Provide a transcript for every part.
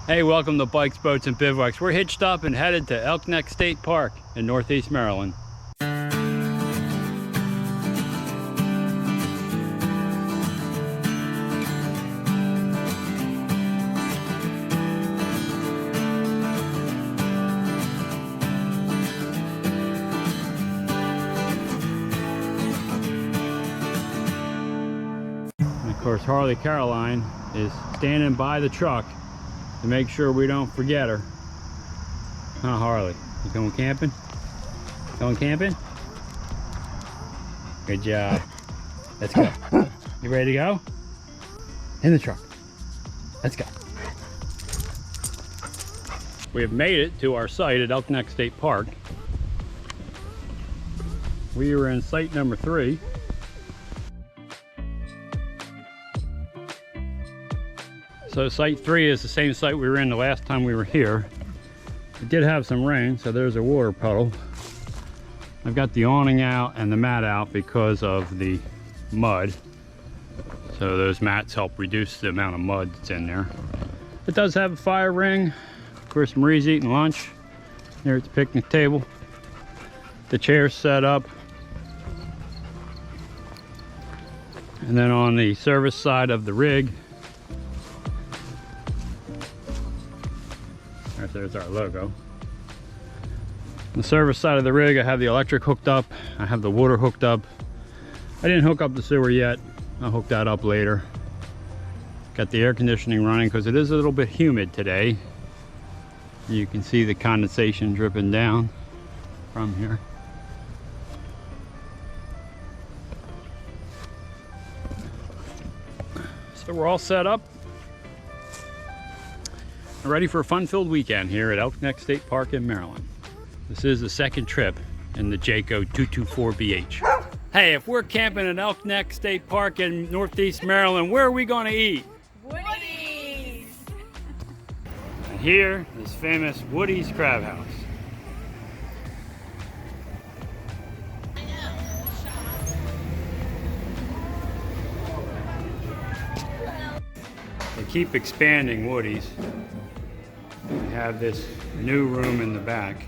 Hey, welcome to Bikes, Boats, and Bivouacs. We're hitched up and headed to Elk Neck State Park in Northeast Maryland. And of course, Harley Caroline is standing by the truck to make sure we don't forget her. Huh, Harley? You going camping? Going camping? Good job. Let's go. You ready to go? In the truck. Let's go. We have made it to our site at Elk Neck State Park. We were in site number 3. So site 3 is the same site we were in the last time we were here. It did have some rain, so there's a water puddle. I've got the awning out and the mat out because of the mud. So those mats help reduce the amount of mud that's in there. It does have a fire ring. Of course, Marie's eating lunch there at the picnic table. The chair's set up. And then on the service side of the rig, there's our logo. On the service side of the rig, I have the electric hooked up. I have the water hooked up. I didn't hook up the sewer yet. I'll hook that up later. Got the air conditioning running because it is a little bit humid today. You can see the condensation dripping down from here. So we're all set up. Ready for a fun-filled weekend here at Elk Neck State Park in Maryland. This is the second trip in the Jayco 224BH. Hey, if we're camping at Elk Neck State Park in Northeast Maryland, where are we going to eat? Woody's! And here is famous Woody's Crab House. They keep expanding Woody's. We have this new room in the back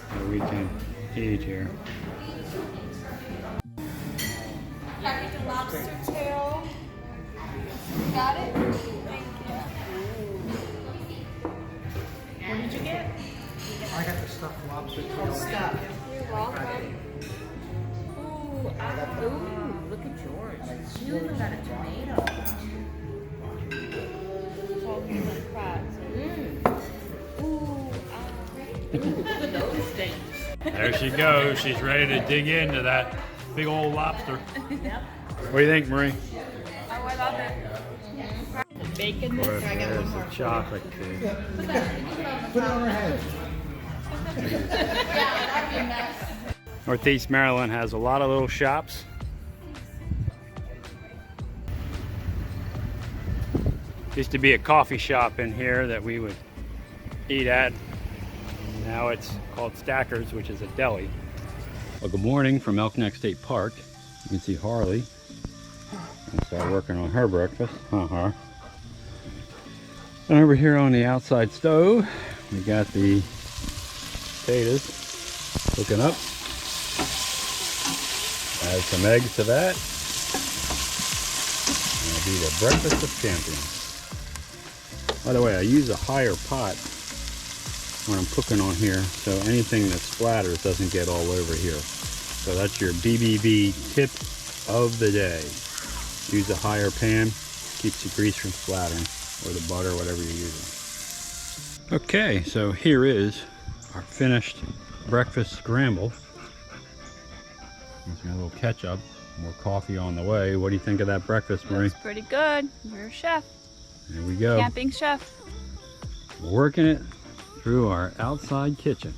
where we can eat here. Got the lobster tail. Got it? Thank you. What did you get? I got the stuffed lobster tail. Stuff. You're welcome. Ooh, look at yours. You even got a tomato. Those things. There she goes. She's ready to dig into that big old lobster. Yep. What do you think, Marie? Oh, I love it. Bacon. There's the chocolate cake. Put it on her head. Yeah, that'd be nice. Northeast Maryland has a lot of little shops. Used to be a coffee shop in here that we would eat at. Now it's called Stackers, which is a deli. Well, good morning from Elk Neck State Park. You can see Harley. And start working on her breakfast. And over here on the outside stove, we got the potatoes cooking up. Add some eggs to that. And it'll be the breakfast of champions. By the way, I use a higher pot when I'm cooking on here, so anything that splatters doesn't get all over here. So that's your BBB tip of the day. Use a higher pan, keeps the grease from splattering, or the butter, whatever you're using. Okay, so here is our finished breakfast scramble. There's a little ketchup, more coffee on the way. What do you think of that breakfast, Marie? It's pretty good. You're a chef. There we go. Camping chef. We're working it through our outside kitchen.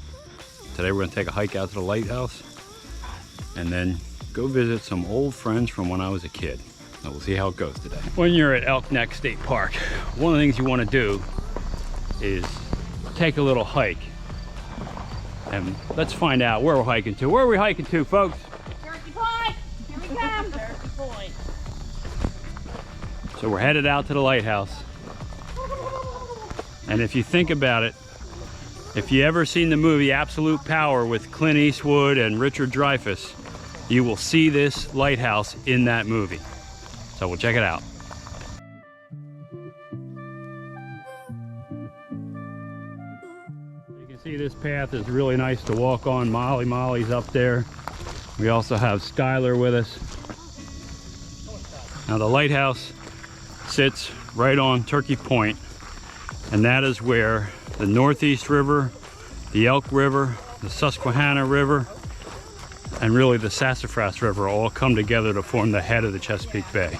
Today we're going to take a hike out to the lighthouse and then go visit some old friends from when I was a kid. So we'll see how it goes today. When you're at Elk Neck State Park, one of the things you want to do is take a little hike. And let's find out where we're hiking to. Where are we hiking to, folks? Turkey Point! Here we come! Turkey Point. So we're headed out to the lighthouse. And if you think about it, if you ever seen the movie Absolute Power with Clint Eastwood and Richard Dreyfuss, you will see this lighthouse in that movie. So we'll check it out. You can see this path is really nice to walk on. Molly's up there. We also have Skylar with us. Now the lighthouse sits right on Turkey Point, and that is where the Northeast River, the Elk River, the Susquehanna River, and really the Sassafras River all come together to form the head of the Chesapeake Bay.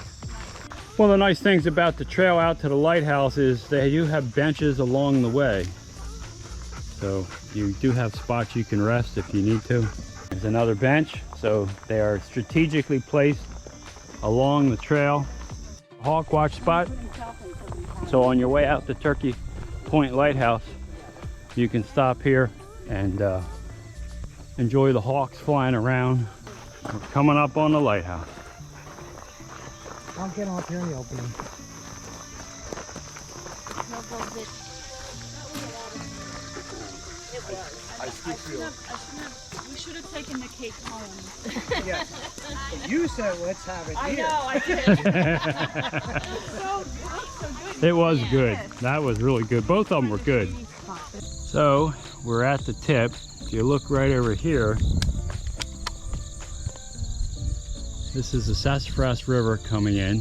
One of the nice things about the trail out to the lighthouse is they do have benches along the way. So you do have spots you can rest if you need to. There's another bench, so they are strategically placed along the trail. Hawk watch spot. So on your way out to Turkey Point Lighthouse, you can stop here and enjoy the hawks flying around. We're coming up on the lighthouse. I'll get off here in the opening. We should have taken the cake home. Yeah. You said let's have it I here. know, I did. so good. It was good. That was really good. Both of them were good. So we're at the tip. If you look right over here, this is the Sassafras River coming in.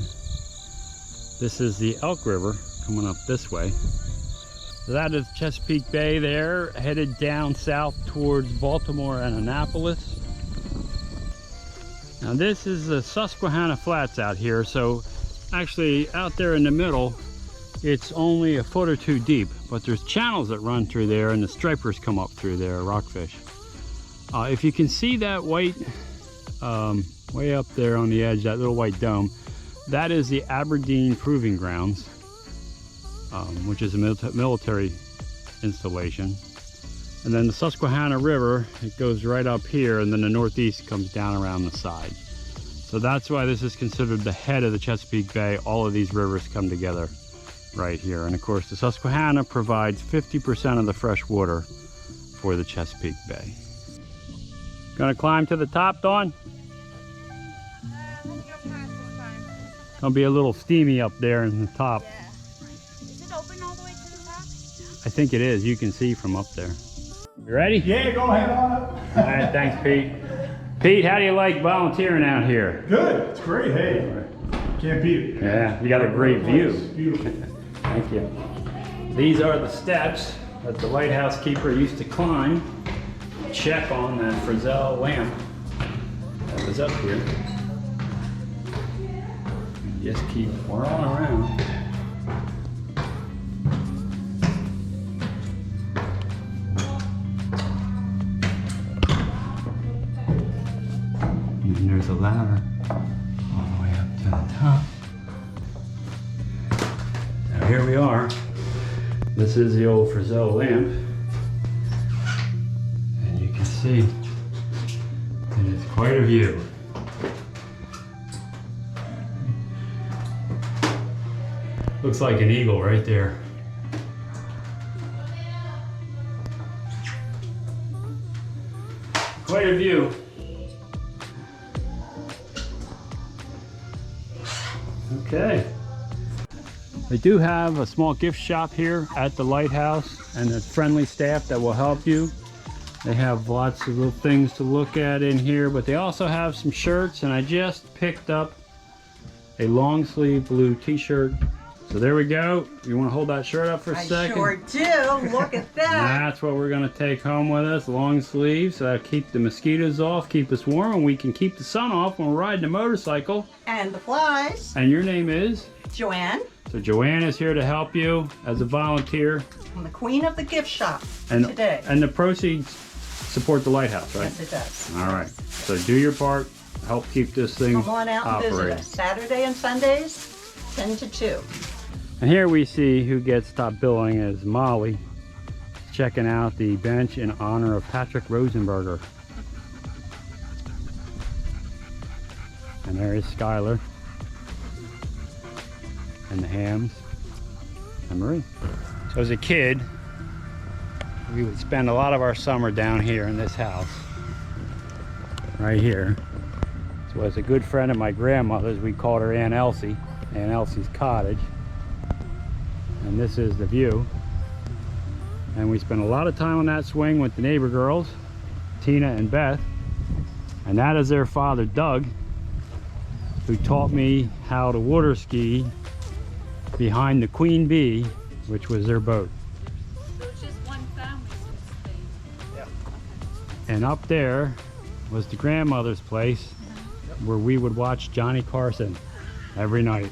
This is the Elk River coming up this way. So that is Chesapeake Bay there, headed down south towards Baltimore and Annapolis. Now this is the Susquehanna Flats out here, so actually out there in the middle, it's only a foot or two deep, but there's channels that run through there and the stripers come up through there, rockfish. If you can see that white, way up there on the edge, that little white dome, that is the Aberdeen Proving Grounds, which is a military installation. And then the Susquehanna River, it goes right up here, and then the Northeast comes down around the side. So that's why this is considered the head of the Chesapeake Bay. All of these rivers come together right here. And of course, the Susquehanna provides 50% of the fresh water for the Chesapeake Bay. Gonna climb to the top, Dawn? We'll go past this time. Gonna be a little steamy up there in the top. Yeah. Is it open all the way to the top? I think it is. You can see from up there. You ready? Yeah, go ahead on up. All right, thanks, Pete. Pete, how do you like volunteering out here? Good, it's great. Hey, can't beat it. Yeah, you got a great view. It's beautiful. Thank you. These are the steps that the lighthouse keeper used to climb to check on that Frizzell lamp that was up here. Just keep whirling around. And there's a ladder all the way up to the top. Now here we are. This is the old Frizzell lamp. And you can see it is quite a view. Looks like an eagle right there. Quite a view. Okay. They do have a small gift shop here at the lighthouse and a friendly staff that will help you. They have lots of little things to look at in here, but they also have some shirts, and I just picked up a long sleeve blue t-shirt. So there we go. You want to hold that shirt up for a second? I sure do. Look at that. That's what we're going to take home with us, long sleeves. So that'll keep the mosquitoes off, keep us warm, and we can keep the sun off when we're riding a motorcycle. And the flies. And your name is? Joanne. So Joanne is here to help you as a volunteer. I'm the queen of the gift shop And, today. and the proceeds support the lighthouse, right? Yes, it does. All right. So do your part. Help keep this thing Come on out and visit operating. us. Saturday and Sundays, 10 to 2. And here we see who gets top billing is Molly, checking out the bench in honor of Patrick Rosenberger. And there is Skylar. And the Hams. And Marie. So as a kid, we would spend a lot of our summer down here in this house, right here. This was a good friend of my grandmother's. We called her Aunt Elsie, Aunt Elsie's cottage. And this is the view. And we spent a lot of time on that swing with the neighbor girls, Tina and Beth. And that is their father, Doug, who taught me how to water ski behind the Queen Bee, which was their boat. So it's just one family since they... Yeah. And up there was the grandmother's place where we would watch Johnny Carson every night.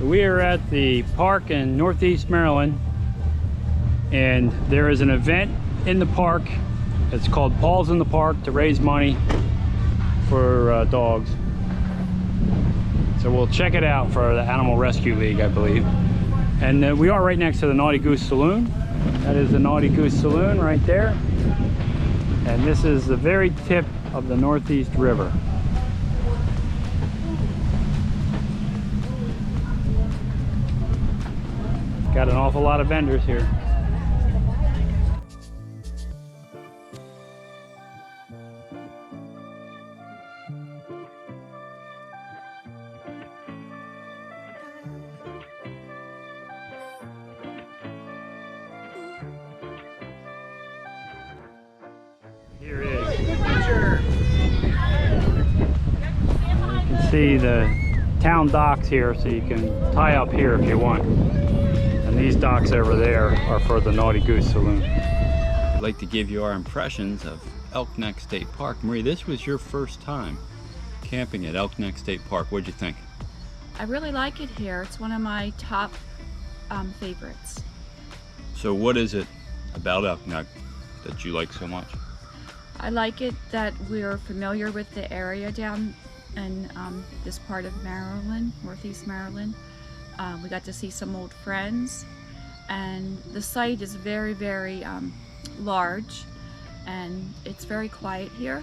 We are at the park in Northeast Maryland, and there is an event in the park. It's called Paws in the Park to raise money for dogs. So we'll check it out for the Animal Rescue League, I believe. And we are right next to the Naughty Goose Saloon. That is the Naughty Goose Saloon right there. And this is the very tip of the Northeast River. Got an awful lot of vendors here. Here it is. You can see the town docks here, so you can tie up here if you want. And these docks over there are for the Naughty Goose Saloon. I'd like to give you our impressions of Elk Neck State Park. Marie, this was your first time camping at Elk Neck State Park. What'd you think? I really like it here. It's one of my top favorites. So what is it about Elk Neck that you like so much? I like it that we're familiar with the area down in this part of Maryland, Northeast Maryland. We got to see some old friends, and the site is very, very large, and it's very quiet here,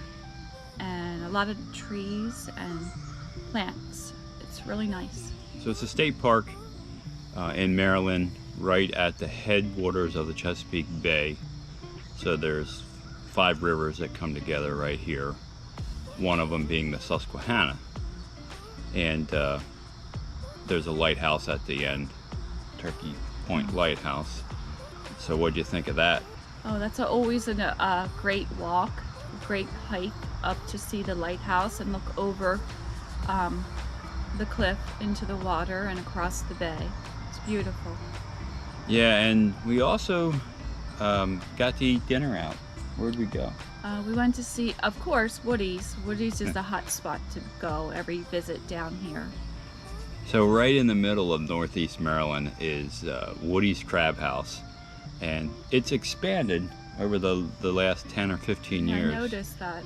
and a lot of trees and plants. It's really nice. So it's a state park in Maryland, right at the headwaters of the Chesapeake Bay. So there's 5 rivers that come together right here, one of them being the Susquehanna. And there's a lighthouse at the end, Turkey Point Lighthouse. So what'd you think of that? Oh, that's always a great walk, a great hike up to see the lighthouse and look over the cliff into the water and across the bay. It's beautiful. Yeah, and we also got to eat dinner out. Where'd we go? We went to see, of course, Woody's. Woody's is the hot spot to go every visit down here. So right in the middle of Northeast Maryland is Woody's Crab House, and it's expanded over the last 10 or 15 years. I noticed that.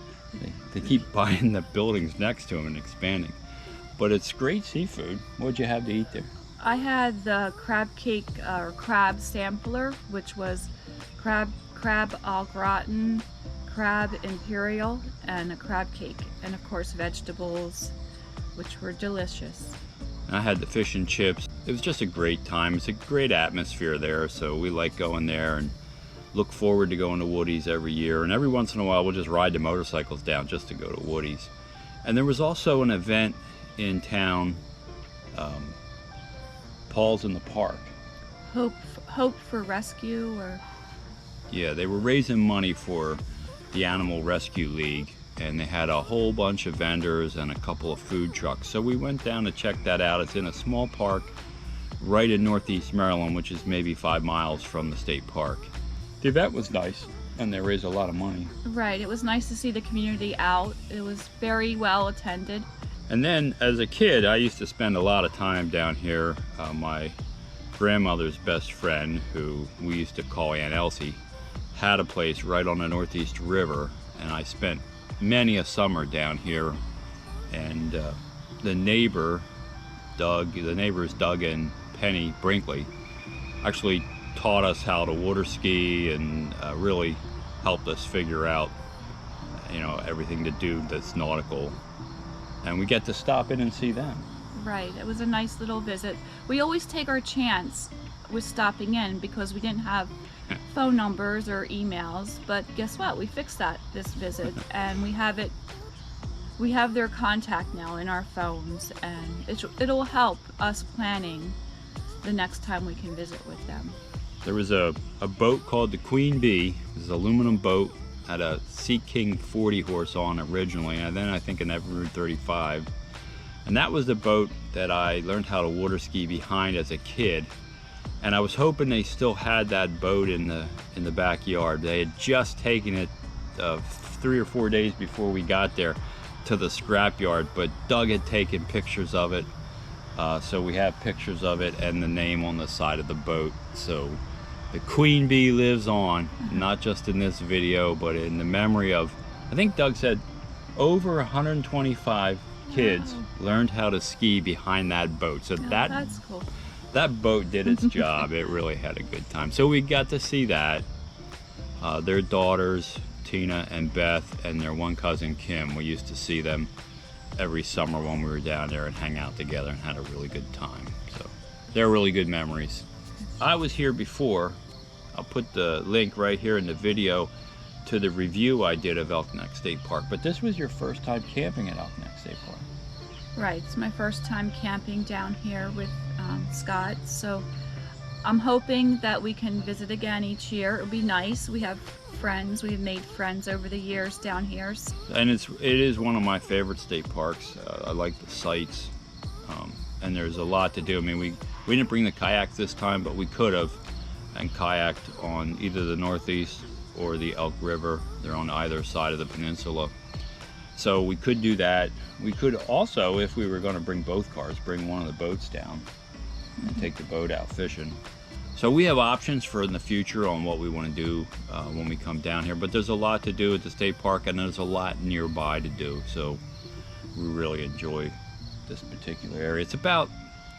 They keep buying the buildings next to them and expanding. But it's great seafood. What'd you have to eat there? I had the crab cake or crab sampler, which was crab au gratin, crab imperial, and a crab cake, and of course vegetables, which were delicious. I had the fish and chips. It was just a great time. It's a great atmosphere there, so we like going there and look forward to going to Woody's every year. And every once in a while we'll just ride the motorcycles down just to go to Woody's. And there was also an event in town, Paws in the Park. Hope for Rescue, or? Yeah, they were raising money for the Animal Rescue League, and they had a whole bunch of vendors and a couple of food trucks. So we went down to check that out. It's in a small park right in Northeast Maryland, which is maybe 5 miles from the state park. The event was nice, and they raised a lot of money. Right, it was nice to see the community out. It was very well attended. And then as a kid, I used to spend a lot of time down here. My grandmother's best friend, who we used to call Aunt Elsie, had a place right on the Northeast River, and I spent many a summer down here. And the neighbor Doug, the neighbors Doug and Penny Brinkley, actually taught us how to water ski and really helped us figure out, you know, everything to do that's nautical. And we get to stop in and see them. Right, it was a nice little visit. We always take our chance with stopping in because we didn't have phone numbers or emails, but guess what? We fixed that this visit, and we have their contact now in our phones, and it'll help us planning the next time we can visit with them. There was a boat called the Queen Bee. It was an aluminum boat, had a Sea King 40 horse on originally, and then I think an Evinrude 35. And that was the boat that I learned how to water ski behind as a kid. And I was hoping they still had that boat in the backyard. They had just taken it 3 or 4 days before we got there to the scrapyard, but Doug had taken pictures of it. So we have pictures of it and the name on the side of the boat. So the Queen Bee lives on, not just in this video, but in the memory of, I think Doug said, over 125 kids learned how to ski behind that boat. So That's cool. That boat did its job. It really had a good time. So we got to see that. Their daughters, Tina and Beth, and their one cousin, Kim, we used to see them every summer when we were down there and hang out together and had a really good time. So they're really good memories. I was here before. I'll put the link right here in the video to the review I did of Elk Neck State Park. But this was your first time camping at Elk Neck State Park. Right, it's my first time camping down here with Scott, so I'm hoping that we can visit again each year. It would be nice. We have friends. We've made friends over the years down here. And it is one of my favorite state parks. I like the sights, and there's a lot to do. I mean, we didn't bring the kayaks this time, but we could have, and kayaked on either the Northeast or the Elk River. They're on either side of the peninsula. So we could do that. We could also, if we were going to bring both cars, bring one of the boats down and take the boat out fishing. So we have options for in the future on what we want to do when we come down here. But there's a lot to do at the state park, and there's a lot nearby to do. So we really enjoy this particular area. It's about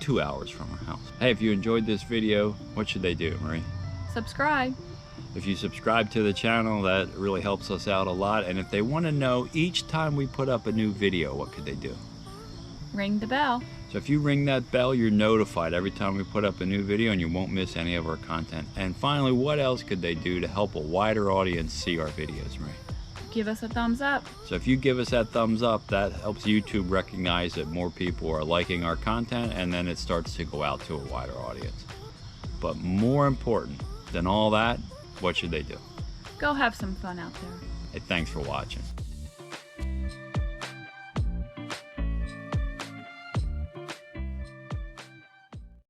2 hours from our house. Hey, if you enjoyed this video, what should they do, Marie? Subscribe. If you subscribe to the channel, that really helps us out a lot. And if they want to know each time we put up a new video, what could they do? Ring the bell. So if you ring that bell, you're notified every time we put up a new video and you won't miss any of our content. And finally, what else could they do to help a wider audience see our videos, Marie? Give us a thumbs up. So if you give us that thumbs up, that helps YouTube recognize that more people are liking our content, and then it starts to go out to a wider audience. But more important than all that, what should they do? Go have some fun out there. Hey, thanks for watching.